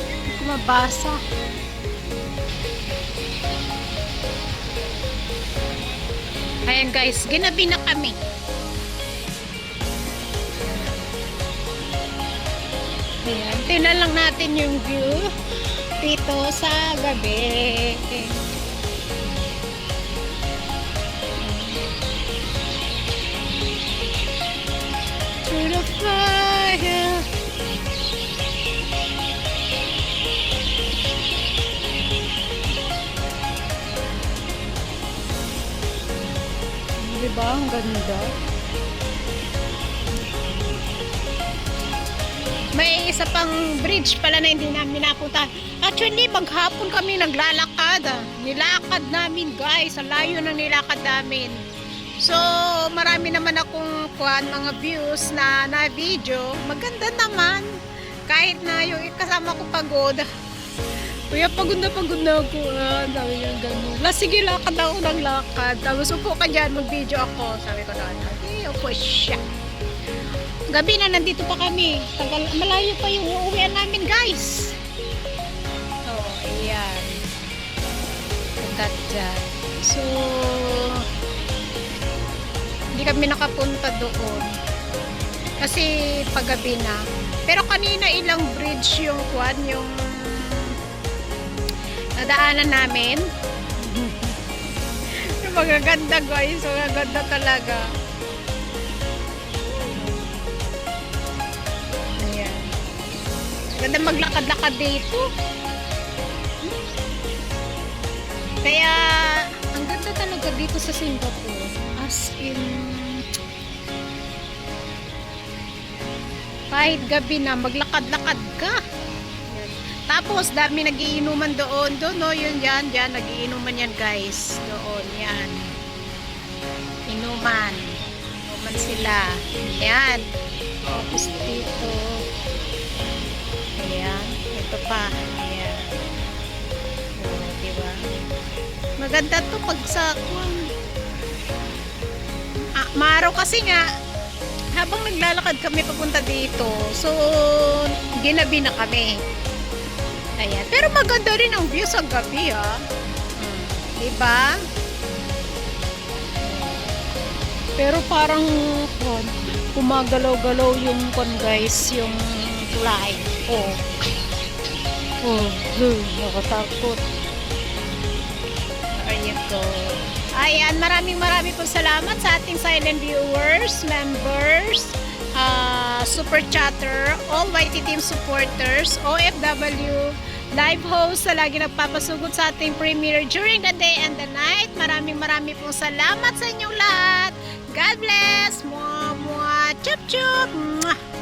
Hindi ko mabasa. Ayan guys, ginabi na kami. Ayan, tingnan lang natin yung view dito sa gabi. To the fire. Diba? Ang ganda. May isa pang bridge pala na hindi namin napunta. Actually, maghapon kami naglalakad. Nilakad namin guys. Ang layo ng nilakad namin. So, marami naman akong mga views na video. Maganda naman. Kahit na yung kasama ko pagod. Kuya, pagod na ako. Sabi niya gano'n. Sige, lakad ako ng lakad. Tapos upo ka dyan, mag-video ako. Sabi ko na, upo siya. Gabi na, nandito pa kami. Malayo pa yung uuwian namin, guys. Oh, ayan. Ganda. So, hindi kami nakapunta doon. Kasi paggabi na. Pero kanina ilang bridge yung yung nadaanan namin. Magaganda guys, magaganda talaga. Ayan. Ganda maglakad-lakad dito. Kaya, ang ganda talaga dito sa Singapore. As in, kahit gabi na, maglakad-lakad ka. Tapos, dami nagiinuman doon. Doon, no, yun dyan. Dyan, nagiinuman yan, guys. Doon, yan. Inuman. Inuman sila. Yan. Tapos dito. Ayan. Ito pa. Ayan. O, diba? Maganda to pag sa Maraw kasi nga, habang naglalakad kami papunta dito, so, ginabi na kami. Ayan. Pero maganda rin ang view sa gabi, ha. Diba? Pero parang kumagalaw-galaw yung guys, yung light. Nakatakot. Ayan ko. Ayan, maraming po salamat sa ating silent viewers, members, super chatter, all YT team supporters, OFW, live host sa lagi nagpapasugod sa ating premiere during the day and the night. Maraming pong salamat sa inyong lahat. God bless. Mwah, mwah. Chup, chup. Mwah.